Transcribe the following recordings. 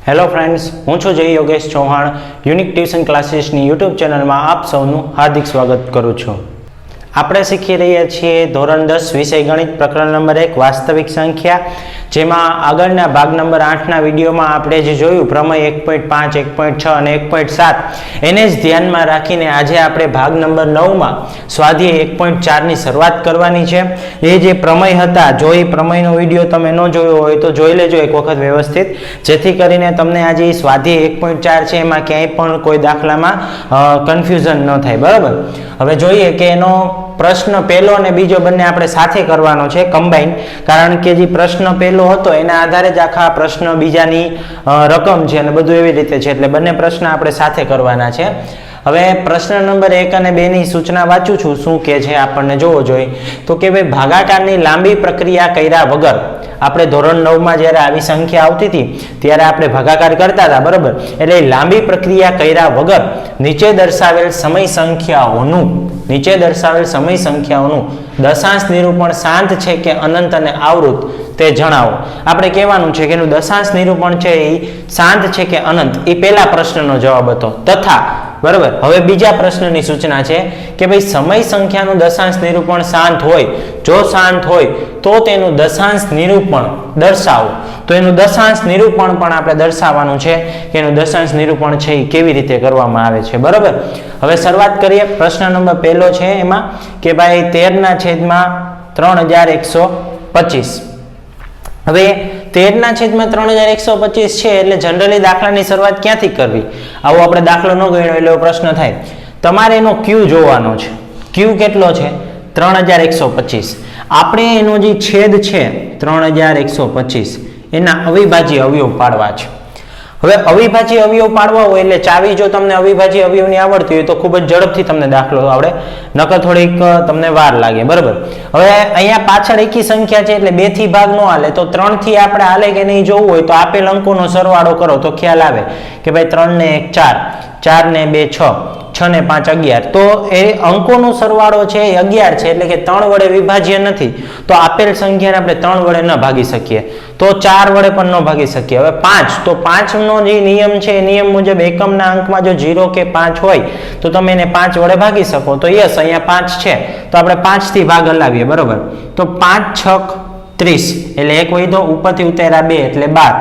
Hello friends, હું છું Jay Yogesh Chauhan. Unique tuition ક્લાસીસની યુટ્યુબ ચેનલમાં આપ સૌનું હાર્દિક સ્વાગત કરું છું. આપણે શીખી રહ્યા છીએ ધોરણ 10 વિષય ગણિત પ્રકરણ નંબર 1 વાસ્તવિક સંખ્યા, જેમાં આગળના ભાગ નંબર 8ના વિડીયોમાં આપણે જે જોયું પ્રમેય 1.5, 1.6 અને 1.7 એને જ ધ્યાનમાં રાખીને આજે આપણે ભાગ નંબર 9માં સ્વાધ્યાય 1.4ની શરૂઆત કરવાની છે. એ જે પ્રમેય હતા, જો એ પ્રમેયનો વિડીયો તમે ન જોયો હોય તો જોઈ લેજો એક વખત વ્યવસ્થિત, જેથી કરીને તમને આજે સ્વાધ્યાય 1.4 છે એમાં ક્યાંય પણ કોઈ દાખલામાં કન્ફ્યુઝન ન થાય. બરાબર, હવે જોઈએ કે એનો પ્રશ્ન પહેલો અને બીજો બંને આપણે સાથે કરવાનો છે, કમ્બાઈન, કારણ કે જે પ્રશ્ન પહેલો હતો એના આધારે જ આખા પ્રશ્ન બીજાની રકમ છે અને બધું એવી રીતે છે, એટલે બંને પ્રશ્ન આપણે સાથે કરવાના છે. હવે પ્રશ્ન નંબર 1 અને 2 ની સૂચના વાંચું છું, શું કે છે આપણને જોવો જોઈએ. તો કે ભાઈ ભાગાકારની લાંબી પ્રક્રિયા કર્યા વગર, આપણે ધોરણ 9માં જ્યારે આવી સંખ્યા આવતી હતી ત્યારે આપણે ભાગાકાર કરતા હતા, બરોબર, એટલે લાંબી પ્રક્રિયા કર્યા વગર નીચે દર્શાવેલ સમય સંખ્યાઓનું દશાંશ નિરૂપણ શાંત છે કે અનંત અને આવૃત તે જણાવો. આપણે કહેવાનું છે કે એનું દશાંશ નિરૂપણ છે એ શાંત છે કે અનંત, એ પહેલા પ્રશ્નનો જવાબ હતો. તથા, બરાબર, હવે બીજા પ્રશ્નની સૂચના છે કે ભાઈ સમય સંખ્યાનું દશાંશ નિરૂપણ શાંત હોય, જો શાંત હોય તો તેનું દશાંશ નિરૂપણ દર્શાવો. તો એનું દશાંશ નિરૂપણ પણ આપણે દર્શાવવાનું છે કે એનું દશાંશ નિરૂપણ છે એ કેવી રીતે કરવામાં આવે છે. બરાબર, હવે શરૂઆત કરીએ. પ્રશ્ન નંબર પહેલો છે એમાં કે ભાઈ 13/3125. હવે 13/3125 છે એટલે જનરલી દાખલાની શરૂઆત ક્યાંથી કરવી? આવો આપણે દાખલો ન ગણ્યો એટલે પ્રશ્ન થાય. તમારે એનો ક્યુ જોવાનો છે. ક્યુ કેટલો છે? 3125. આપણે એનો જે છેદ છે 3125 એના અવિભાજ્ય અવયવ પાડવા છે. હવે અવિભાજ્ય અવયવ પાડવા હોય એટલે ચાવી જો તમને અવિભાજ્ય અવયવની આવડતી હોય તો ખૂબ જ ઝડપથી તમને દાખલો આવડે, નકર થોડીક તમને વાર લાગે. બરાબર, હવે અહીંયા પાછળ એકી સંખ્યા છે એટલે 2 થી ભાગ ન હાલે, તો 3 થી આપણે હાલે કે નહીં જોવું હોય તો આપેલ અંકોનો સરવાળો કરો તો ખ્યાલ આવે કે ભાઈ 3 ને 1 4, 4 ને 2 6, 6 ને 5 11. તો એ અંકોનો સરવાળો છે એ 11 છે, એટલે કે 3 વડે વિભાજ્ય નથી, તો આપેલ સંખ્યાને આપણે 3 વડે ન ભાગી શકીએ, તો 4 વડે પણ ન ભાગી શકીએ. હવે 5, તો 5 નો જે નિયમ છે એ નિયમ મુજબ એકમના અંકમાં જો 0 કે 5 હોય તો તમે એને 5 વડે ભાગી શકો. તો યસ, અહીંયા 5 છે તો આપણે 5 થી ભાગ હલાવીએ. બરોબર, તો 5 6 30 એટલે એક વધ્યો, ઉપરથી ઉતાર્યા 2 એટલે 12,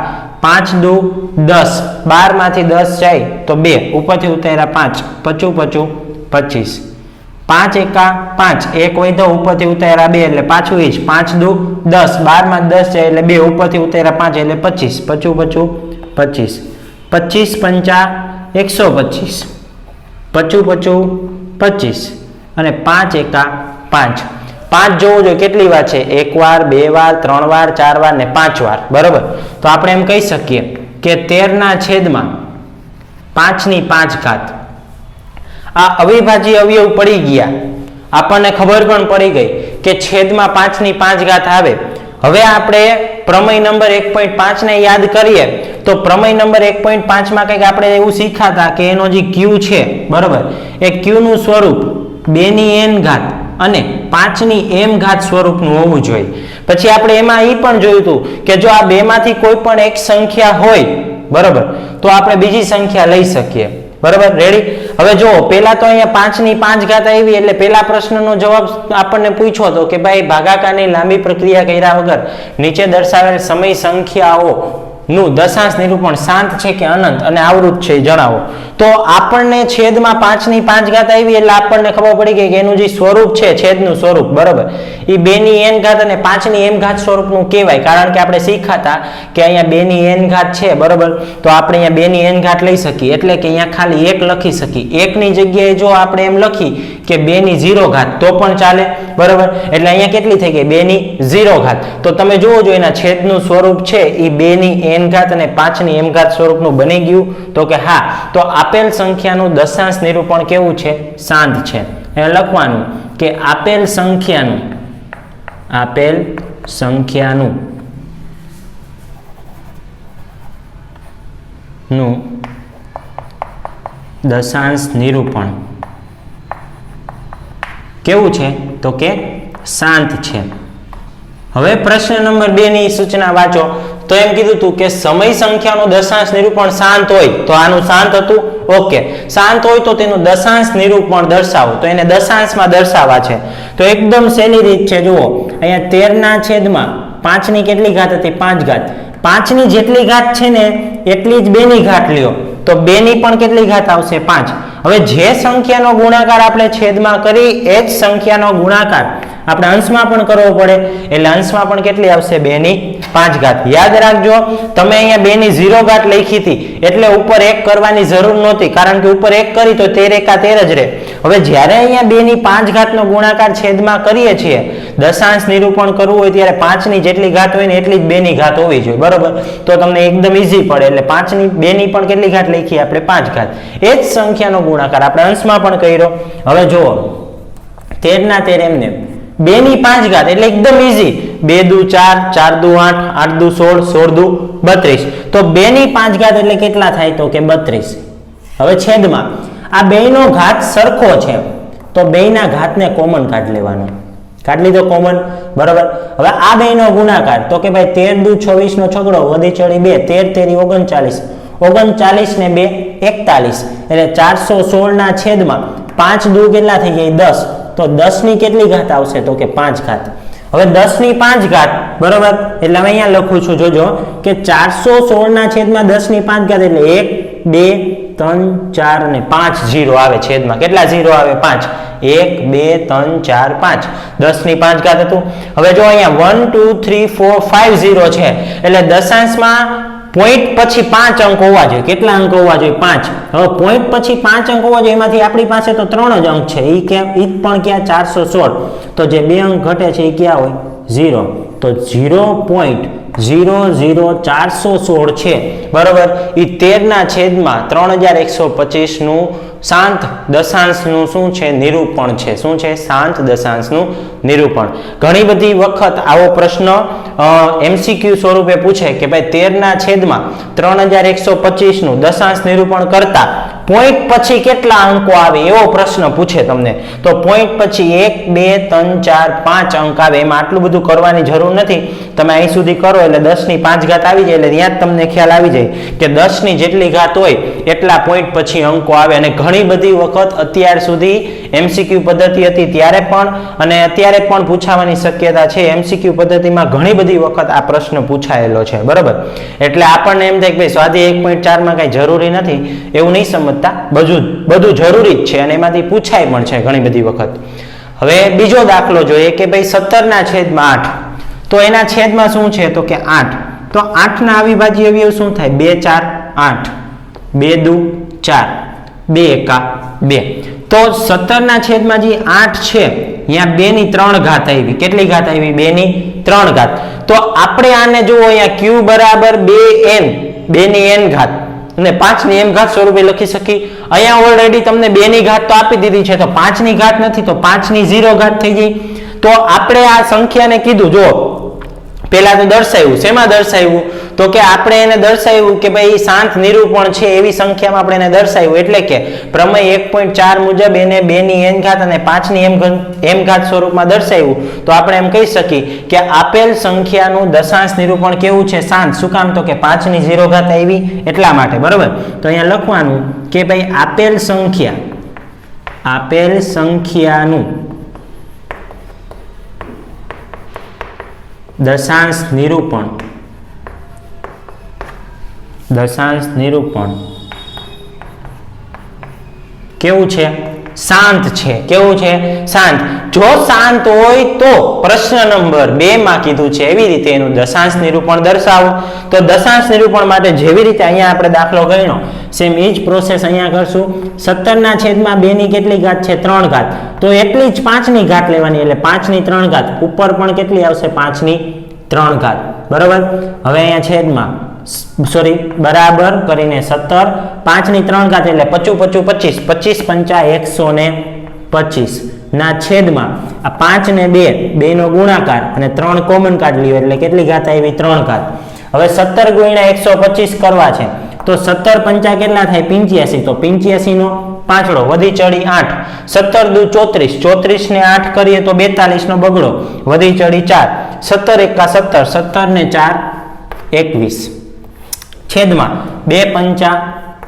5 દુ 10, 12 માંથી 10 જાય તો 2, ઉપરથી ઉતાર્યા 5, 25 25, 5 એકા 5, એક વધ્યો, ઉપરથી ઉતાર્યા 2 એટલે પાછું એ જ 5 દુ 10, 12 માં 10 જાય એટલે 2, ઉપરથી ઉતાર્યા 5 એટલે 25, 25 25, 25 પંચા 125, 25 25 અને 5 એકા 5. 5 જોવું જોઈએ કેટલી વાર છે, 1 વાર, 2 વાર, 3 વાર, 4 વાર ને 5 વાર. બરોબર, તો આપણે એમ કહી શકીએ કે 13/5. આ અવિભાજ્ય અવયવ પડી ગયા, આપણને ખબર પણ પડી ગઈ કે છેદમાં 5/5 આવે. હવે આપણે પ્રમેય નંબર 1.5 ને યાદ કરીએ તો પ્રમેય નંબર 1.5 માં કંઈક આપણે એવું શીખ્યા કે એનો જે ક્યુ છે, બરોબર, એ ક્યુ નું સ્વરૂપ 2n ઘાત અને 5m સ્વરૂપનું હોવું જોઈએ. પછી આપણે એમાં એ પણ જોયું હતું કે જો આ બે માંથી કોઈ પણ એક સંખ્યા હોય, બરોબર, તો આપણે બીજી સંખ્યા લઈ શકીએ. બરોબર, રેડી. હવે જો પેલા તો અહીંયા 5/5 આવી એટલે પેલા પ્રશ્નનો જવાબ આપણને પૂછ્યો હતો કે ભાઈ ભાગાકારની લાંબી પ્રક્રિયા કર્યા વગર નીચે દર્શાવેલ સમય સંખ્યાઓ નું દશાંશ નિરૂપણ શાંત છે કે અનંત અને આવૃત છે જણાવો. તો આપણને છેદમાં 5/5 આવી એટલે આપણને ખબર પડી ગઈ કે એનું જે સ્વરૂપ છે, છેદનું સ્વરૂપ, બરોબર, એ 2n ઘાત અને 5m સ્વરૂપનું કહેવાય. કારણ કે આપણે શીખાતા કે અહીંયા 2n છે, બરોબર, તો આપણે અહીંયા 2n લઈ શકીએ, એટલે કે અહીંયા ખાલી 1 લખી શકીએ. 1 ની જગ્યાએ જો આપણે એમ લખી કે 2 તો પણ ચાલે. બરોબર, એટલે અહીંયા કેટલી થઈ ગઈ? 2 તો તમે જોવો જો એના છેદનું સ્વરૂપ છે એ 2n અને 5m સ્વરૂપનું બની ગયું. તો કે હા, તો આપેલ સંખ્યાનું દશાંશ નિરૂપણ કેવું છે? શાંત છે. એ લખવાનું કે આપેલ સંખ્યાનું નું દશાંશ નિરૂપણ કેવું છે? તો કે શાંત છે. હવે પ્રશ્ન નંબર 2 ની સૂચના વાંચો. તો એમ કીધું હતું કે સમય સંખ્યાનું દશાંશ નિરૂપણ શાંત હોય તો આનું શાંત હતું. ઓકે, શાંત હોય તો તેનું દશાંશ નિરૂપણ દર્શાવો, તો એને દશાંશમાં દર્શાવવા છે. તો એકદમ સહેલી રીત છે. જુઓ અહીંયા 13/5 ની કેટલી ઘાત હતી? 5 ઘાત. 5 ની જેટલી ઘાત છે ને એટલી જ 2 ની ઘાત લ્યો, તો 2 ની પણ કેટલી ઘાત આવશે? 5. હવે જે સંખ્યાનો ગુણાકાર આપણે છેદમાં કરી એ જ સંખ્યાનો ગુણાકાર આપણે અંશમાં પણ કરવો પડે, એટલે અંશમાં પણ કેટલી આવશે? 2 ની 5 ઘાત. યાદ રાખજો, તમે અહીંયા 2 ની 0 ઘાત લખી હતી એટલે ઉપર 1 કરવાની જરૂર નહોતી, કારણ કે ઉપર 1 કરી તો 13 એકા 13 જ રહે. હવે જ્યારે અહીંયા 2 ની 5 ઘાતનો ગુણાકાર છેદમાં કરીએ છીએ, દશાંશ નિરૂપણ કરવું હોય ત્યારે 5 ની જેટલી ઘાત હોય ને એટલી જ 2 ની ઘાત હોવી જોઈએ, બરોબર? તો તમને એકદમ ઈઝી પડે. એટલે 5 ની 2 ની પણ કેટલી ઘાત લખી? આપણે 5 ઘાત. એ જ સંખ્યાનો ગુણાકાર આપણે અંશમાં પણ કર્યો. હવે જુઓ 13/13 એમને 2 ની 5 ઘાત એટલે એકદમ ઈઝી. 2 દુ 4, 4 દુ 8, 8 દુ 16, 16 દુ 32. તો 2 ની 5 ઘાત એટલે કેટલા થાય? તો કે 32. હવે છેદમાં આ બેયનો ઘાત સરખો છે તો બેયના ઘાતને કોમન કાઢ લેવાનો. કાઢ લીધો કોમન, બરોબર? હવે આ બેયનો ગુણાકાર તો કે ભાઈ 13 દુ 26 નો છગડો વધી ચડી 2, 13 તેરી 39, 39 ને 2 41, એટલે 416 ના છેદમાં 5 દુ કેટલા થઈ જાય? 10. તો 10 ની કેટલી ઘાત આવશે? તો કે 5 ઘાત. હવે 10 ની 5 ઘાત, બરોબર? એટલે હવે અહીંયા લખું છું, જોજો કે 416 ના છેદમાં 10 ની 5 ઘાત એટલે 1 2 3 4 ને 5 0 આવે છેદમાં. કેટલા 0 આવે? 5. 1 2 3 4 5. 10 ની 5 ઘાત હતું. હવે જો અહીંયા 1 2 3 4 5 0 છે એટલે દશાંશમાં પોઈન્ટ પછી 5 અંક હોવા જોઈએ. કેટલા અંક હોવા જોઈએ? 5. હવે પોઈન્ટ પછી 5 અંક હોવા જોઈએ, એમાંથી આપણી પાસે તો 3 જ અંક છે. ઈ પણ ક્યાં? 416. તો જે 2 અંક ઘટે છે એ ક્યાં હોય? 0. તો 0.00416 છે, બરોબર? એ 13 ના છેદમાં 3125 નું શાંત દશાંશનું શું છે? નિરૂપણ છે. શું છે? શાંત દશાંશનું નિરૂપણ. ઘણી બધી વખત આવો પ્રશ્ન MCQ સ્વરૂપે પૂછે કે ભાઈ 13 ના છેદમાં 3125 નું દશાંશ નિરૂપણ કરતા પોઈન્ટ પછી કેટલા અંકો આવે એવો પ્રશ્ન પૂછે તમને. તો પોઈન્ટ પછી 1 2 3 4 5 અંક આવે. એમાં આટલું બધું કરવાની જરૂર નથી. તમે અહીં સુધી કરો એટલે 10 ની 5 ઘાત આવી જાય એટલે ત્યાં જ તમને ખ્યાલ આવી જાય કે 10 ની જેટલી ઘાત હોય એટલા પોઈન્ટ પછી અંકો આવે. અને ઘણી બધી વખત અત્યાર સુધી MCQ પદ્ધતિ હતી ત્યારે પણ અને અત્યારે પણ પૂછાવાની શક્યતા છે. MCQ પદ્ધતિમાં ઘણી બધી વખત આ પ્રશ્ન પૂછાયેલો છે, બરોબર? એટલે આપણને એમ થાય કે ભાઈ સ્વાધ્યાય 1.4 માં કઈ જરૂરી નથી એવું નહીં સમજતા. બધું જરૂરી જ છે અને એમાંથી પૂછાય પણ છે ઘણી બધી વખત. હવે બીજો દાખલો જોઈએ કે ભાઈ 17 ના છેદમાં 8. તો એના છેદમાં શું છે? તો કે 8. તો 8 ના અવિભાજ્ય અવયવ શું થાય? 2 4 8, 2 દુ 4, 2 એકા 2. તો 17 ના છેદમાં જે 8 છે અહીંયા 2 ની 3 ઘાત આવી. કેટલી ઘાત આવી? 2 ની 3 ઘાત. તો આપણે આને જુઓ અહીંયા q બરાબર 2n, 2 ની n ઘાત અને 5 ની m ઘાત સ્વરૂપે લખી શકી. અહીંયા ઓલરેડી તમને 2 ની ઘાત તો આપી દીધી છે, તો 5 ની ઘાત નથી, તો 5 ની 0 ઘાત થઈ ગઈ. તો આપણે આ સંખ્યાને કીધું, જો પહેલા તો દર્શાવ્યું. શેમાં દર્શાવ્યું? તો કે આપણે એને દર્શાવ્યું કે ભાઈ શાંત નિરૂપણ છે એવી સંખ્યામાં આપણે એને દર્શાવ્યું. એટલે કે પ્રમેય 1.4 મુજબ એને 2 ની n ઘાત અને 5 ની m ઘાત સ્વરૂપમાં દર્શાવ્યું. તો આપણે એમ કહી શકીએ કે આપેલ સંખ્યાનું દશાંશ નિરૂપણ કેવું છે? શાંત. શું કામ? તો કે 5 ની 0 ઘાત આવી એટલા માટે, બરોબર? તો અહીંયા લખવાનું કે ભાઈ આપેલ સંખ્યાનું દશાંશ નિરૂપણ કેવું છે? શાંત છે. કેવું છે? શાંત. જો શાંત હોય તો પ્રશ્ન નંબર 2 માં કીધું છે એવી રીતે એનું દશાંશ નિરૂપણ દર્શાવો. તો દશાંશ નિરૂપણ માટે જેવી રીતે અહીંયા આપણે દાખલો ગણ્યો સેમ એ જ પ્રોસેસ અહીંયા કરશું. 17 ના છેદમાં 2 ની કેટલી ઘાત છે? 3 ઘાત. તો એટલી જ 5 ની ઘાત લેવાની એટલે 5 ની 3 ઘાત. ઉપર પણ કેટલી આવશે? 5 ની 3 ઘાત, બરોબર? હવે અહીંયા છેદમાં બરાબર કરીને 17, 5 ની 3 ઘાત એટલે 55 25, 25 પંચા 125 ના છેદમાં આ 5 ને 2 નો ગુણાકાર અને 3 કોમન કાઢ લ્યો એટલે કેટલી ઘાત આવી? 3 ઘાત. હવે 17 ગુણ્યા 125 કરવા છે તો 17 પંચા કેટલા થાય? 85. તો 85 નો પાંચડો વધી ચડી 8, 17 દુ 34, 34 ને 8 કરીએ તો 42 નો બગડો વધી ચડી 4, 17 એકા 17, 17 ને 4 21 છેદમાં 2 પંચા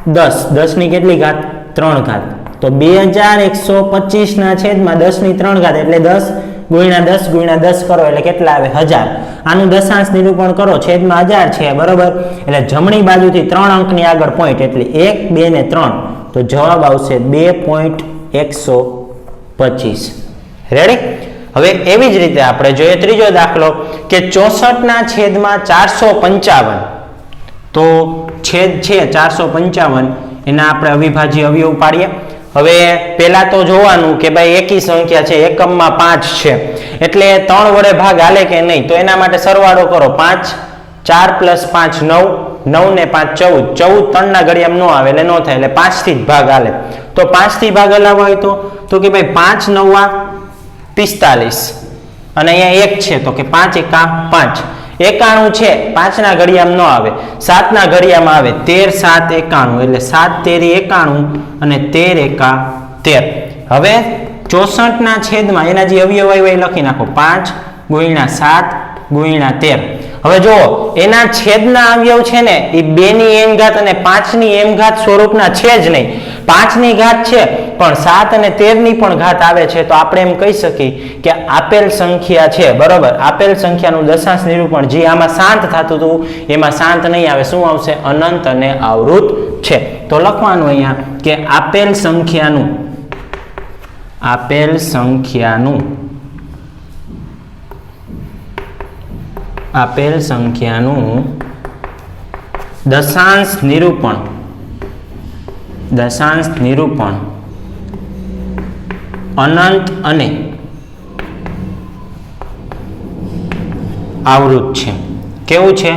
10 10 ની કેટલી ઘાત 3 ઘાત તો 2125 ના છેદમાં 10 ની 3 ઘાત એટલે 10 ગુણ્યા 10 ગુણ્યા 10 કરો એટલે કેટલા આવે 1000 આનું દશાંશ નિરૂપણ કરો છેદમાં 1000 છે બરોબર એટલે જમણી બાજુથી 3 અંકની આગળ પોઈન્ટ એટલે 1 2 ને 3 તો જવાબ આવશે 2.125 રેડી હવે એવી જ રીતે આપણે જોઈએ ત્રીજો દાખલો કે 64 ના છેદમાં 455 તો છેદ છે 455 એના આપણે અવિભાજ્ય અવયવ પાડીએ હવે પહેલા તો જોવાનું કે ભાઈ એકી સંખ્યા છે એકમમાં 5 છે એટલે 3 વડે ભાગ હાલે કે નહીં તો એના માટે સરવાળો કરો 5 4 + 5 9 9 ને 5 14 14 3 ના ઘડિયામાં ન આવે એટલે ન થાય એટલે 5 થી જ ભાગ હાલે તો 5 થી ભાગ હલાવવા હોય તો કે ભાઈ 5 9 45 અને અહીંયા 1 છે તો કે 5 1 5 91 છે 5 ના ઘડિયામાં ન આવે 7 ના ઘડિયામાં આવે 13 7 91 એટલે 7 13 91 અને 13 1 13 હવે 64 ના છેદમાં એના જે અવયવ આવ્યા એ લખી નાખો 5 ગુણ્યા 7 ગુણ્યા 13 હવે જો એના છેદના અવયવ છે ને એ 2 ની m ઘાત અને 5 ની m ઘાત સ્વરૂપના છે જ નહીં 5 ની ઘાત છે પણ 7 અને 13 ની પણ ઘાત આવે છે તો આપણે એમ કહી શકીએ કે આપેલ સંખ્યા છે બરોબર આપેલ સંખ્યાનું દશાંશ નિરૂપણ જે આમાં શાંત થતું હતું એમાં શાંત નહીં આવે શું આવશે અનંત અને આવૃત છે તો લખવાનું અહીંયા કે આપેલ સંખ્યાનું દશાંશ નિરૂપણ અનંત અને આવૃત છે કેવું છે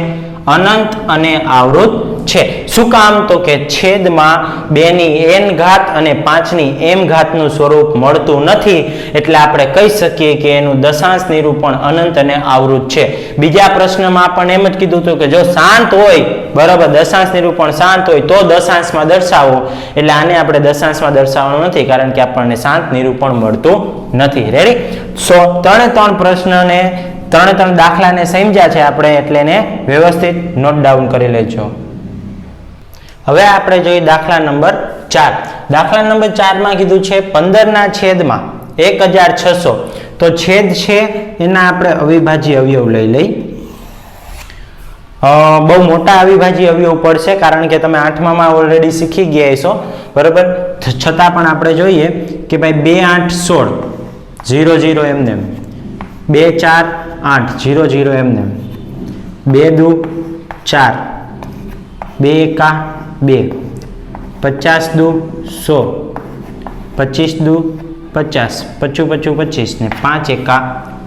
અનંત અને આવૃત છે શું કામ તો કે છેદમાં 2 ની n ઘાત અને 5 ની m ઘાતનું સ્વરૂપ મળતું નથી એટલે આપણે કહી શકીએ કે એનું દશાંશ નિરૂપણ અનંત અને આવૃત છે બીજા પ્રશ્નમાં આપણને એમ જ કીધું હતું કે જો શાંત હોય બરાબર દશાંશ નિરૂપણ શાંત હોય તો દશાંશમાં દર્શાવો એટલે આને આપણે દશાંશમાં દર્શાવવાનું નથી કારણ કે આપણને શાંત નિરૂપણ મળતું નથી રેડી સો 3 પ્રશ્નને 3 દાખલાને સમજ્યા છે આપણે એટલે એને વ્યવસ્થિત નોટ ડાઉન કરી લેજો હવે આપણે જોઈએ દાખલા નંબર 4 દાખલા નંબર 4 માં કીધું છે 15 ના છેદમાં 1600 તો છેદ છે એના આપણે અવિભાજ્ય અવયવ લઈ બહુ મોટા અવિભાજ્ય અવયવ પડશે કારણ કે તમે 8માં ઓલરેડી શીખી ગયા છો બરાબર છતાં પણ આપણે જોઈએ કે ભાઈ 2 8 16 0 0 એમને 2 4 8 0 0 એમને 2 2 4 2 1 2 50 2 100 25 2 50 25 25 ને 5 1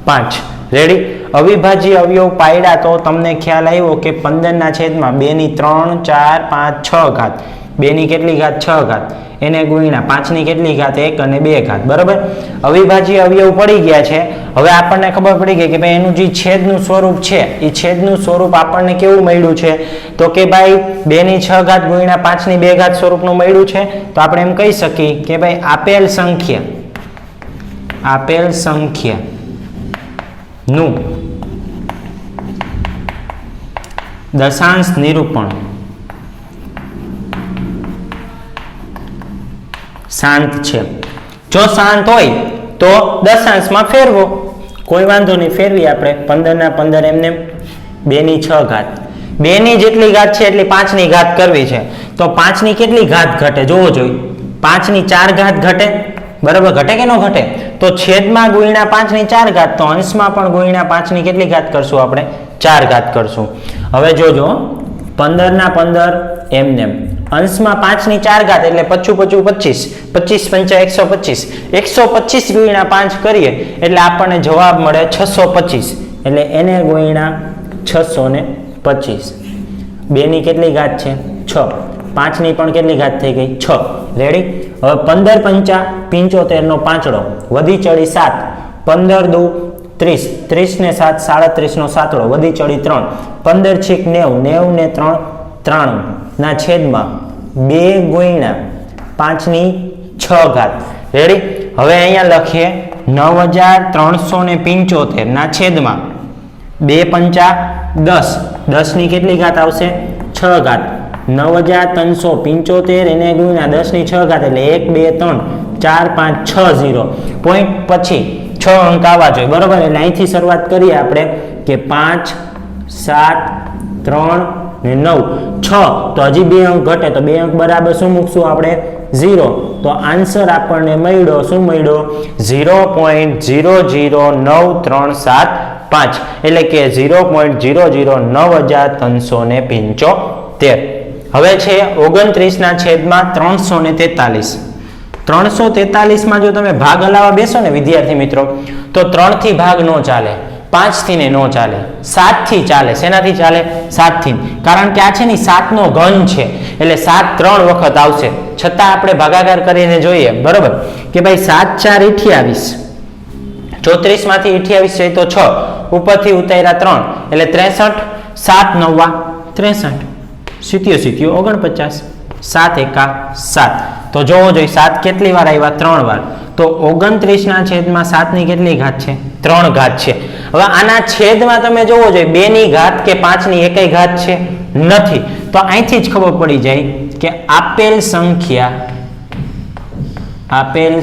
5 રેડી અવિભાજ્ય અવયવ પાડ્યા તો તમને ખ્યાલ આવ્યો કે 15 ના છેદમાં 2 ની 3 4 5 6 ઘાત 2 ની કેટલી ઘાત 6 ઘાત એને ગુણ્યા 5 ની કેટલી ઘાત 1 અને 2 ઘાત બરાબર અવિભાજ્ય અવયવ પડી ગયા છે હવે આપણને ખબર પડી ગઈ કે ભાઈ એનું જે છેદનું સ્વરૂપ છે એ છેદનું સ્વરૂપ આપણને કેવું મળ્યું છે તો કે ભાઈ 2 ની 6 ઘાત ગુણ્યા 5 ની 2 ઘાત સ્વરૂપનું મળ્યું છે તો આપણે એમ કહી શકીએ કે ભાઈ આપેલ સંખ્યા નું દશાંશ નિરૂપણ શાંત છે જો શાંત હોય તો દશાંશમાં ફેરવો કોઈ વાંધો નહીં ફેરવી આપણે 15 ના 15 એમને 2 ની 6 ઘાત 2 ની જેટલી ઘાત છે એટલી 5 ની ઘાત કરવી છે તો 5 ની કેટલી ઘાત ઘટે જોવો જોઈએ 5 ની 4 ઘાત ઘટે બરાબર ઘટે કે ન ઘટે તો છેદમાં ગુણ્યા 5 ની 4 ઘાત તો અંશમાં પણ ગુણ્યા 5 ની કેટલી ઘાત કરશું આપણે 4 ઘાત કરશું હવે જોજો 15 ના 15 એમને અંશમાં 5 ની 4 ઘાત એટલે 25 25 25 125 125 ગુણ્યા 5 કરીએ એટલે આપણને જવાબ મળે 625 એટલે એને ગુણ્યા 625 2 ની કેટલી ઘાત છે 6 5 ની પણ કેટલી ઘાત થઈ ગઈ 6 રેડી હવે 15 5 75 નો પાંચડો વધી ચડી 7 15 2 30 30 ને 7 37 નો સાતડો વધી ચડી 3 15 છેક 90 90 ને 3 93 ના છેદમાં 2 ગુણ્યા 5 ની 6 ઘાત રેડી હવે અહીંયા લખીએ 9375 ના છેદમાં 2 પંચા 10, 10 ની કેટલી ઘાત આવશે 6 ઘાત, 9375 એને ગુણ્યા 10 ની 6 ઘાત એટલે 1 2 3 4 5 6 0 પોઈન્ટ પછી 6 અંક આવવા જોઈએ બરોબર. એટલે અહીંથી શરૂઆત કરીએ આપણે કે 5 7 3 ને 9 6 તો હજી 2 અંક ઘટે તો 2 અંક બરાબર શું મૂકશું આપણે 0. તો આન્સર આપણને મળ્યો શું મળ્યો 0.00937 એટલે કે 0.009,375. હવે છે 29 ના છેદમાં 343. 343 માં જો તમે ભાગ હલાવવા બેસો ને વિદ્યાર્થી મિત્રો તો 3 થી ભાગ નો ચાલે, 5 થી ને નો ચાલે, 7 થી ચાલે. શેનાથી ચાલે 7 થી, કારણ કે આ છે ને 7 નો ઘન છે એટલે 7 3 વખત આવશે. છતાં આપણે ભાગાકાર કરીને જોઈએ બરોબર કે ભાઈ 7 4 28, 34 માંથી 28 છે તો 6 ઉપરથી ઉતાર્યા 3 એટલે 63, 7 9 63, 77 49, 7 1 7. તો જોવો જોઈએ 7 કેટલી વાર આવ્યા 3 વાર. તો 29 ના છેદમાં 7 ની કેટલી ઘાત છે 3 ઘાત છે. હવે આના છેદમાં તમે જોવો જોઈએ 2 ની ઘાત કે 5 ની એકય ઘાત છે નથી. તો અહીંથી જ ખબર પડી જાય કે આપેલ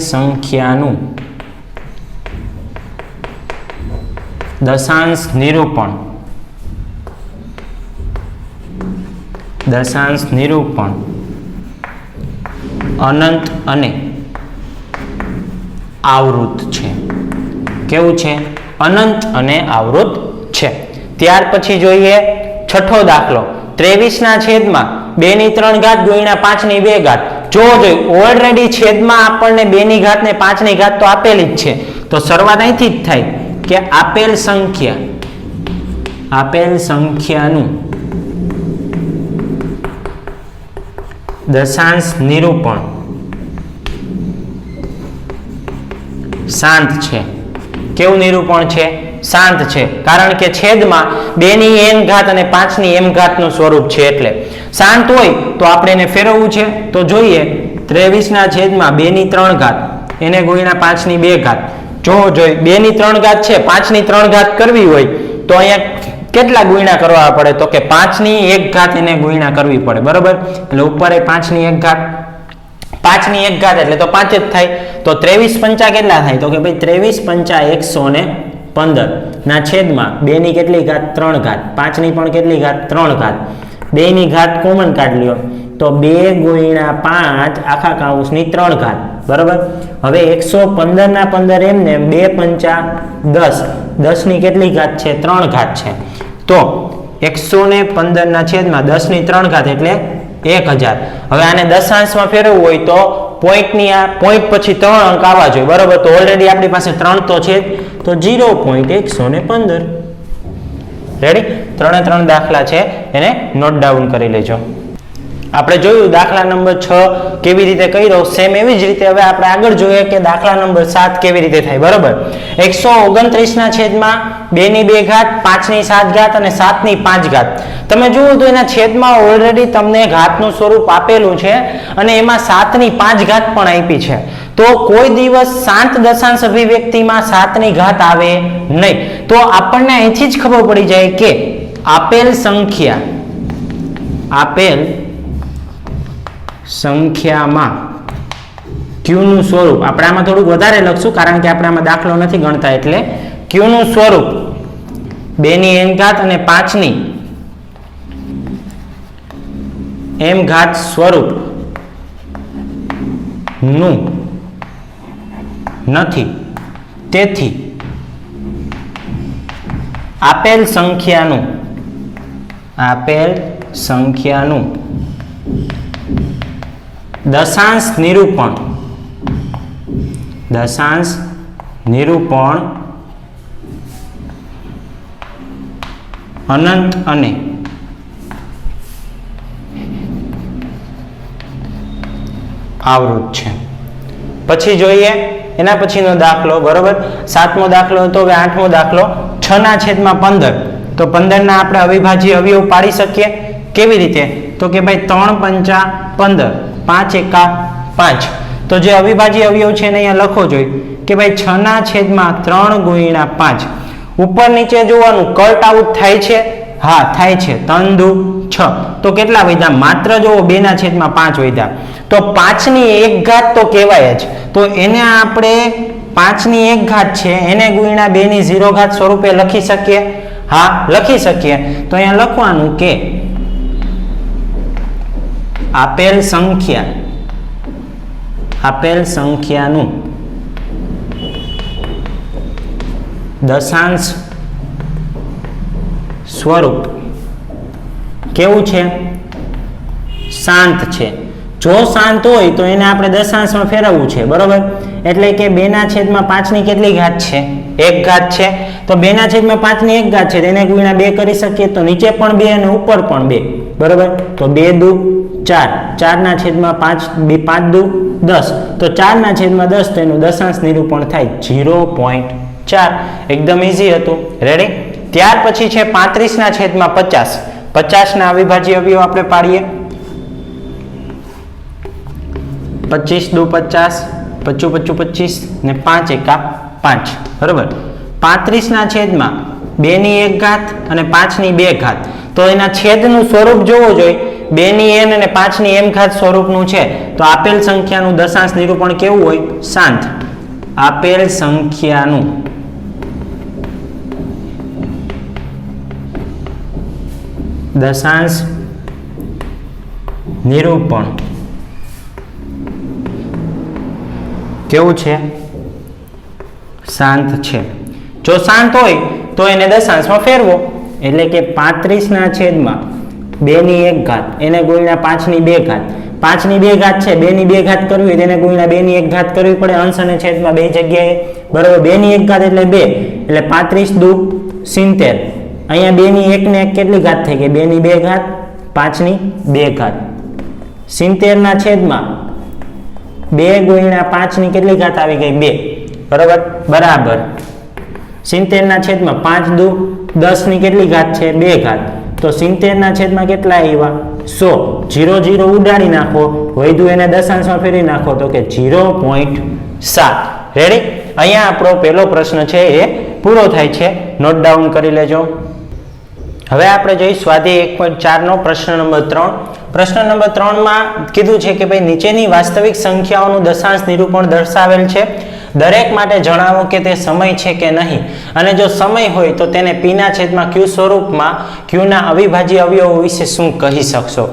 સંખ્યાનું દશાંશ નિરૂપણ અનંત અને આવૃત છે. કેવું છે અનંત અને આવૃત છે. ત્યાર પછી જોઈએ છઠ્ઠો દાખલો 23 ના છેદમાં 2 ની 3 ઘાત ગુણ્યા 5 ની 2 ઘાત. જોવો જોઈએ ઓલરેડી છેદમાં આપણને 2 ની ઘાત ને 5 ની ઘાત તો આપેલી જ છે. તો શરૂઆત અહીંથી જ થાય કે આપેલ સંખ્યાનું દશાંશ નિરૂપણ શાંત છે. કેવું નિરૂપણ છે શાંત છે, કારણ કે છેદમાં 2 ની n ઘાત અને 5 ની m ઘાત નું સ્વરૂપ છે એટલે શાંત હોય તો આપણે એને ફેરવવું છે. તો જોઈએ 23 ના છેદમાં 2 ની 3 ઘાત એને ગુણ્યા 5 ની 2 ઘાત. જો જોઈએ 2 ની 3 ઘાત છે, 5 ની 3 ઘાત કરવી હોય તો અહીંયા કેટલા ગુણ્યા કરવા પડે તો કે 5 ની 1 ઘાત એને ગુણ્યા કરવી પડે બરોબર. એટલે ઉપર 5 ની 1 ઘાત, 5 ની 1 ઘાત એટલે તો 5 જ થાય. તો 23 પંચા કેટલા થાય તો કે ભાઈ 23 પંચા 115 ના છેદમાં 2 ની કેટલી ઘાત 3 ઘાત, 5 ની પણ કેટલી ઘાત 3 ઘાત, 2 ની ઘાત કોમન કાઢ લ્યો તો 2 ગુણ્યા 5 આખા કાઉન્સની 3 ઘાત બરોબર. હવે 115 ના 15 એમને 2 પંચા 10, 10 ની કેટલી ઘાત છે 3 ઘાત છે. તો 115 ના છેદમાં 10 ની 3 ઘાત એટલે 1000. હવે આને દશાંશમાં ફેરવવું હોય તો પોઈન્ટની આ પોઈન્ટ પછી 3 અંક આવવા જોઈએ બરોબર. તો ઓલરેડી આપણી પાસે 3 તો છે તો 0.115. રેડી? 3 દાખલા છે એને નોટ ડાઉન કરી લેજો. આપણે જોયું દાખલા નંબર 6 કેવી રીતે કર્યો, સેમ એવી જ રીતે હવે આપણે આગળ જોઈએ કે દાખલા નંબર 7 કેવી રીતે થાય બરોબર. 129 ના છેદમાં 2 ની 2 ઘાત, 5 ની 7 ઘાત અને 7 ની 5 ઘાત. તમે જુઓ તો એના છેદમાં ઓલરેડી તમને ઘાતનું સ્વરૂપ આપેલું છે અને એમાં 7 ની 5 ઘાત પણ આપી છે. તો કોઈ દિવસ શાંત દશાંશ અભિવ્યક્તિમાં 7 ની ઘાત આવે નહીં. તો આપણને અહીંથી જ ખબર પડી જાય કે આપેલ સંખ્યામાં q નું સ્વરૂપ, આપણે આમાં થોડુંક વધારે લખશું કારણ કે આપણે આમાં દાખલો નથી ગણતા, એટલે q નું સ્વરૂપ 2 ની n ઘાત અને 5 ની m ઘાત સ્વરૂપ નું નથી. તેથી આપેલ સંખ્યાનું દશાંશ નિરૂપણ અનંત અને આવૃત છે. પછી જોઈએ એના પછીનો દાખલો બરોબર. 7મો દાખલો હતો. હવે 8મો દાખલો 6 ના છેદમાં 15. તો 15 ના આપણે અવિભાજ્ય અવયવ પાડી શકીએ. કેવી રીતે તો કે ભાઈ 3 પંચા 15, 5 એકા 5. તો જે અવિભાજ્ય અવયવ છે એને અહીંયા લખો જોઈએ કે ભાઈ 6 ના છેદમાં 3 ગુણ્યા 5. ઉપર નીચે જોવાનું, કટ આઉટ થાય છે, હા થાય છે, 3 દુ 6, તો કેટલા વધ્યા? માત્ર જો 2/5 વધ્યા, તો 5/1 તો કહેવાય જ. તો એને આપણે 5/1 છે એને ગુણ્યા 2/0 સ્વરૂપે લખી શકીએ, હા લખી શકીએ. તો અહીંયા લખવાનું કે આપેલ સંખ્યાનું દશાંશ સ્વરૂપ કેવું છે? શાંત છે. જો શાંત હોય તો એને આપણે દશાંશમાં ફેરવવું છે, બરોબર? એટલે કે 2/5 ની કેટલી ઘાત છે? 1 ઘાત છે. તો 2/5 ની 1 ઘાત છે, તેને ગુણ્યા 2 કરી શકીએ, તો નીચે પણ 2 અને ઉપર પણ 2, બરોબર? તો 2 દુ 4, 4/5, 5 દુ 10, તો 4/10 તો એનું દશાંશ નિરૂપણ થાય 0.4. એકદમ ઈઝી હતું. રેડી? ત્યાર પછી છે 35/50. 50 ના અવિભાજ્ય અવયવ આપણે પાડીએ. 25 દુ 50, 25 25 ને 5 એકા 5, બરોબર? 35/2/1 અને 5/2. તો એના છેદનું સ્વરૂપ જોવું જોઈએ. 2n અને 5m સ્વરૂપનું છે. તો આપેલ સંખ્યાનું દશાંશ નિરૂપણ કેવું હોય? શાંત. આપેલ સંખ્યાનું દશાંશ નિરૂપણ કેવું છે? શાંત છે. જો શાંત હોય તો એને દશાંશમાં ફેરવો, એટલે કે 35/2/1 એને ગુણ્યા 5/2. 5/2 છે, 2/2 કરવી તેને ગુણ્યા 2/1 કરવી પડે, અંશ અને છેદમાં બે જગ્યાએ, બરોબર? 2/1 એટલે 2, એટલે 35 દુ 70. અહીંયા 2/1 ને કેટલી ઘાત થઈ ગઈ? 2/2, 5/2. 70 ના છેદમાં 2 ગુણ્યા 5 ની કેટલી ઘાત આવી ગઈ? 2, બરોબર? બરાબર 70 ના છેદમાં 5 દુ 10 ની કેટલી ઘાત છે? 2 ઘાત. તો 70 ના છેદમાં કેટલા આવ્યા? 100. 0 0 ઉડાડી નાખો, વધ્યું એને દશાંશમાં ફેરવી નાખો, તો કે 0.7. રેડી? અહીંયા આપણો પહેલો પ્રશ્ન છે એ પૂરો થાય છે. નોટ ડાઉન કરી લેજો. હવે આપણે જોઈ સ્વાધ્યાય 1.4 નો પ્રશ્ન નંબર 3. પ્રશ્ન નંબર 3 માં કીધું છે કે ભાઈ નીચેની વાસ્તવિક સંખ્યાઓનું દશાંશ નિરૂપણ દર્શાવેલ છે. દરેક માટે જણાવો કે તે સમય છે કે નહીં, અને જો સમય હોય તો તેને p/q સ્વરૂપમાં q ના અવિભાજ્ય અવયવો વિશે શું કહી શકશો?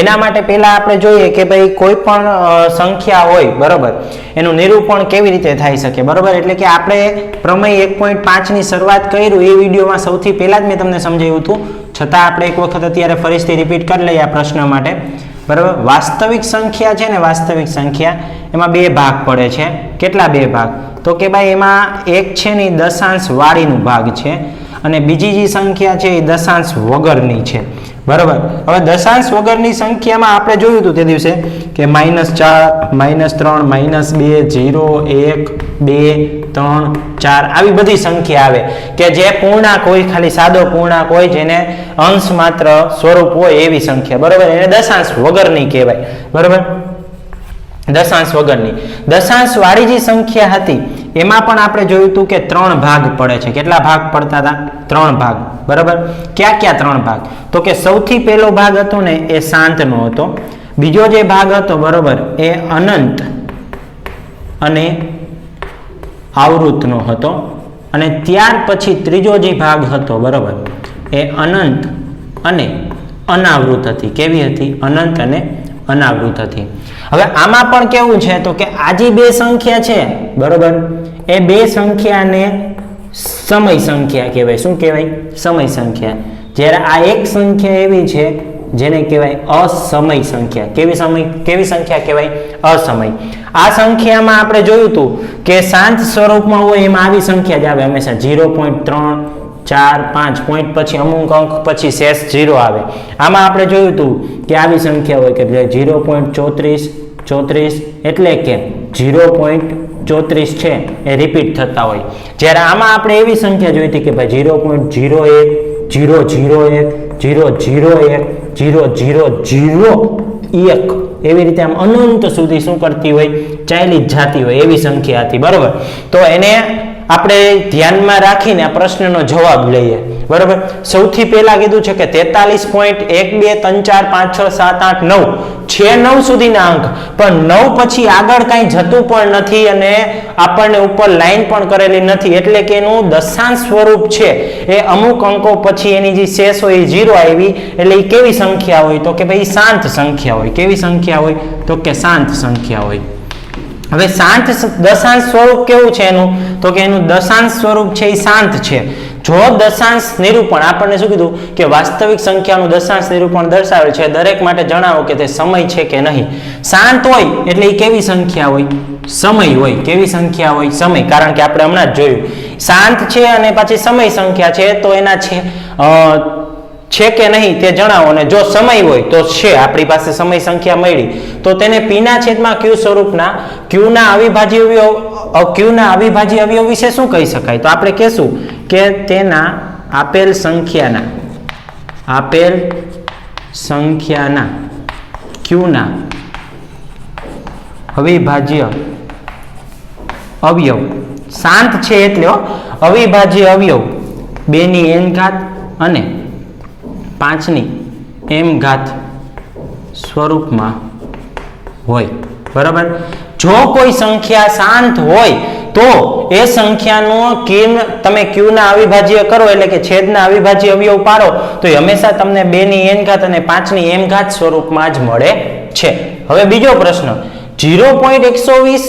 એના માટે પહેલા આપણે જોઈએ કે ભાઈ કોઈ પણ સંખ્યા હોય, બરોબર, એનું નિરૂપણ કેવી રીતે થઈ શકે, બરોબર? એટલે કે આપણે પ્રમેય 1.5 ની શરૂઆત કર્યું એ વિડીયોમાં સૌથી પહેલા જ મેં તમને સમજાવ્યું હતું, છતાં આપણે એક વખત અત્યારે ફરીથી રિપીટ કરી લઈએ આ પ્રશ્ન માટે, બરાબર? વાસ્તવિક સંખ્યા છે ને, વાસ્તવિક સંખ્યા એમાં 2 ભાગ પડે છે. કેટલા 2 ભાગ? તો કે ભાઈ એમાં એક છે ને દશાંશ વાળીનું ભાગ છે, અને બીજી જે સંખ્યા છે એ દશાંશ વગરની છે, બરાબર? હવે દશાંશ વગરની સંખ્યામાં આપણે જોયું હતું તે દિવસે કે -4, -3, -2, 0, 1, 2, 3, 4 આવી બધી સંખ્યા આવે કે જે પૂર્ણાંક હોય, ખાલી સાદો પૂર્ણાંક હોય, જેને અંશ માત્ર સ્વરૂપ હોય એવી સંખ્યા, બરોબર? એને દશાંશ વગરની કહેવાય, બરોબર? દશાંશ વગરની. દશાંશ વાળી જે સંખ્યા હતી એમાં પણ આપણે જોયું હતું કે 3 ભાગ પડે છે. કેટલા ભાગ પડતા હતા? 3 ભાગ, બરોબર? ક્યાં 3 ભાગ? તો કે સૌથી પહેલો ભાગ હતો ને એ શાંતનો હતો. બીજો જે ભાગ હતો, બરોબર, એ અનંત અને આવૃતનો હતો, અને ત્યાર પછી ત્રીજો જે ભાગ હતો, બરોબર, એ અનંત અને અનાવૃત હતી. કેવી હતી? અનંત અને અનાવૃત હતી. હવે આમાં પણ કેવું છે તો કે આ જે 2 સંખ્યા છે, બરોબર, એ 2 સંખ્યાને સમય સંખ્યા કહેવાય. શું કહેવાય? સમય સંખ્યા. જ્યારે આ એક સંખ્યા એવી છે જેને કહેવાય અસમય સંખ્યા. કેવી સંખ્યા કહેવાય? અસમય. આ સંખ્યામાં આપણે જોયું હતું કે શાંત સ્વરૂપમાં હોય એમાં આવી સંખ્યા જ આવે હંમેશા. 0.3, 4, 5 પોઈન્ટ પછી અમુક અંક પછી શેષ 0 આવે. આમાં આપણે જોયું હતું કે આવી સંખ્યા હોય કે 0.34 એટલે કે 0.34 છે એ રિપીટ થતા હોય. જ્યારે આમાં આપણે એવી સંખ્યા જોઈ હતી કે ભાઈ 0.01, 001, 001, 000 એવી રીતે આમ અનંત સુધી શું કરતી હોય? ચાલી જ જાતી હોય એવી સંખ્યા હતી, બરોબર? તો એને આપણે ધ્યાનમાં રાખીને આ પ્રશ્નનો જવાબ લઈએ, બરાબર. સૌથી પહેલા કીધું છે કે 43.1 2 3 4 5 6 7 8 9 છે 9 સુધીના અંક, પણ 9 પછી આગળ કાંઈ જતું પણ નથી અને આપણને ઉપર લાઈન પણ કરેલી નથી, એટલે કે એનું દશાંશ સ્વરૂપ છે એ અમુક અંકો પછી એની જે શેષ હોય એ 0 આવી, એટલે એ કેવી સંખ્યા હોય તો કે ભાઈ શાંત સંખ્યા હોય. કેવી સંખ્યા હોય તો કે શાંત સંખ્યા હોય. હવે શાંત દશાંશ સ્વરૂપ કેવું છે એનું તો કે એનું દશાંશ સ્વરૂપ છે એ શાંત છે. જો દશાંશ નિરૂપણ આપણને શું કીધું કે વાસ્તવિક સંખ્યાનું દશાંશ નિરૂપણ દર્શાવે છે, દરેક માટે જણાવો કે તે સમય છે કે નહીં. શાંત હોય એટલે એ કેવી સંખ્યા હોય? સમય હોય. કેવી સંખ્યા હોય? સમય. કારણ કે આપણે હમણાં જ જોયું શાંત છે અને પછી સમય સંખ્યા છે, તો એના છે કે નહીં તે જણાવો, અને જો સમય હોય તો છે, આપણી પાસે સમય સંખ્યા મળી, તો તેને p ના છેદમાં q સ્વરૂપના q ના અવિભાજ્ય અવયવ વિશે શું કહી શકાય? તો આપણે કહેશું કે તેના આપેલ સંખ્યાના q ના અવિભાજ્ય અવયવ. શાંત છે એટલે અવિભાજ્ય અવયવ 2 ની n ઘાત અને 5 ની m ઘાત સ્વરૂપમાં હોય, બરાબર. જો કોઈ સંખ્યા શાંત હોય તો એ સંખ્યાનો તમે q ના અવિભાજ્ય કરો એટલે કે છેદના અવિભાજ્ય અવયવ પાડો તો એ હંમેશા તમને 2 ની n ઘાત અને 5 ની m ઘાત સ્વરૂપમાં જ મળે છે. હવે બીજો પ્રશ્ન 0.120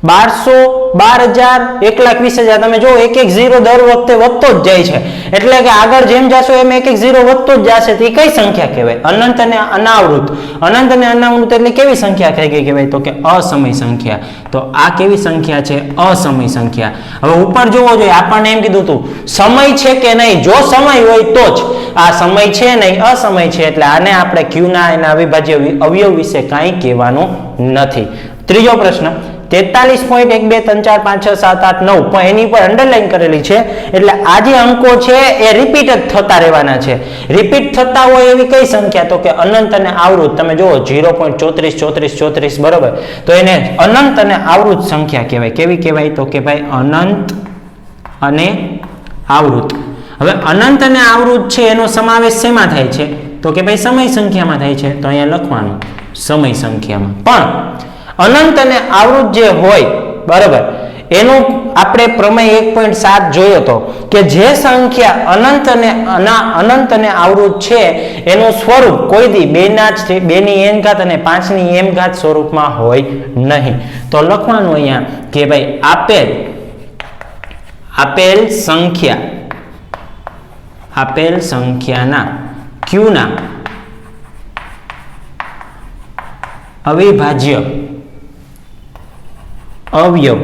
1200 12000 1,20,000 તમે જો એક એક 0 દર વખતે વધતો જ જાય છે, એટલે કે આગળ જેમ જાશો એમ એક એક 0 વધતો જ જશે. તો એ કઈ સંખ્યા કહેવાય? અનંત અને અનાવૃત. અનંત અને અનાવૃત એટલે કેવી સંખ્યા થઈ ગઈ કહેવાય? તો કે અસમય સંખ્યા. તો આ કેવી સંખ્યા છે? અસમય સંખ્યા. હવે ઉપર જોવો જોઈએ, આપણને એમ કીધું હતું સમય છે કે નહીં. જો સમય હોય તો જ. આ સમય છે નહીં, અસમય છે, એટલે આને આપણે q ના એના અવિભાજ્ય અવયવ વિશે કાંઈ કહેવાનું નથી. ત્રીજો પ્રશ્ન 43.1 2 3 4 5 6 7 8 9 પણ એની પર અંડરલાઈન કરેલી છે, એટલે આ જે અંકો છે એ રિપીટ જ થતા રહેવાના છે. રિપીટ થતા હોય એવી કઈ સંખ્યા? તો કે અનંત અને આવૃત. તમે જુઓ 0.34 બરોબર, તો એને અનંત અને આવૃત સંખ્યા કહેવાય. કેવી કહેવાય? તો કે ભાઈ અનંત અને આવૃત. હવે અનંત અને આવૃત છે એનો સમાવેશ શેમાં થાય છે? તો કે ભાઈ સમય સંખ્યામાં થાય છે. તો અહીંયા લખવાનું સમય સંખ્યામાં. પણ અનંત અને આવૃત જે હોય, બરાબર, એનું આપણે પ્રમેય 1.7 જોયો તો કે જે સંખ્યા અનંત અને આવૃત છે એનું સ્વરૂપ કોઈ દી 2 ની n ઘાત અને 5 ની m ઘાત સ્વરૂપમાં હોય નહીં. તો લખવાનું અહીંયા કે ભાઈ આપેલ સંખ્યાના q ના અવિભાજ્ય અવયવ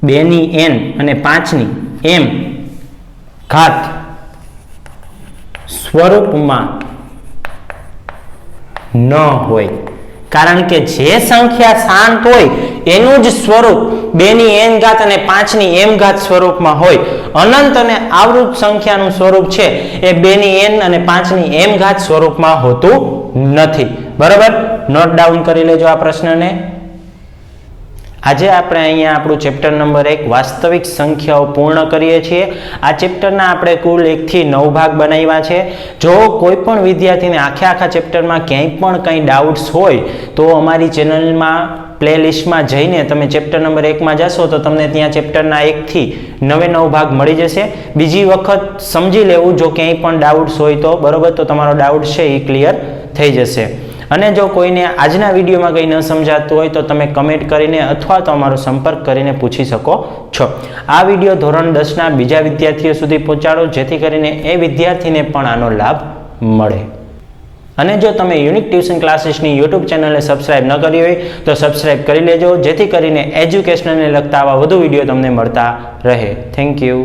2 ની n અને 5 ની m ઘાત સ્વરૂપમાં ન હોય. કારણ કે જે સંખ્યા શાંત હોય એનું જ સ્વરૂપ 2 ની n ઘાત અને 5 ની m ઘાત સ્વરૂપમાં હોય. અનંત અને આવૃત સંખ્યાનું સ્વરૂપ છે એ 2 ની n અને 5 ની m ઘાત સ્વરૂપમાં હોતું નથી. બરાબર, નોટ ડાઉન કરી લેજો આ પ્રશ્નને. આજે આપણે અહીંયા આપણું ચેપ્ટર નંબર 1 વાસ્તવિક સંખ્યાઓ પૂર્ણ કરીએ છીએ. આ ચેપ્ટરના આપણે કુલ 1 થી 9 ભાગ બનાવ્યા છે. જો કોઈ પણ વિદ્યાર્થીને આખા ચેપ્ટરમાં ક્યાંય પણ કંઈ ડાઉટ્સ હોય તો અમારી ચેનલમાં પ્લેલિસ્ટમાં જઈને તમે ચેપ્ટર નંબર 1 માં જશો તો તમને ત્યાં ચેપ્ટરના 1 થી 9 ભાગ મળી જશે. બીજી વખત સમજી લેવું જો ક્યાંય પણ ડાઉટ્સ હોય તો, બરોબર, તો તમારો ડાઉટ છે એ ક્લિયર થઈ જશે. અને જો કોઈને આજના વિડીયોમાં કંઈ ન સમજાતું હોય તો તમે કમેન્ટ કરીને અથવા તો અમારો સંપર્ક કરીને પૂછી શકો છો. આ વિડીયો ધોરણ 10ના બીજા વિદ્યાર્થીઓ સુધી પહોંચાડો જેથી કરીને એ વિદ્યાર્થીને પણ આનો લાભ મળે. અને જો તમે યુનિક ટ્યુશન ક્લાસીસની યુટ્યુબ ચેનલને સબસ્ક્રાઇબ ન કરી હોય તો સબસ્ક્રાઇબ કરી લેજો જેથી કરીને એજ્યુકેશનને લગતા આવા વધુ વિડીયો તમને મળતા રહે. Thank you.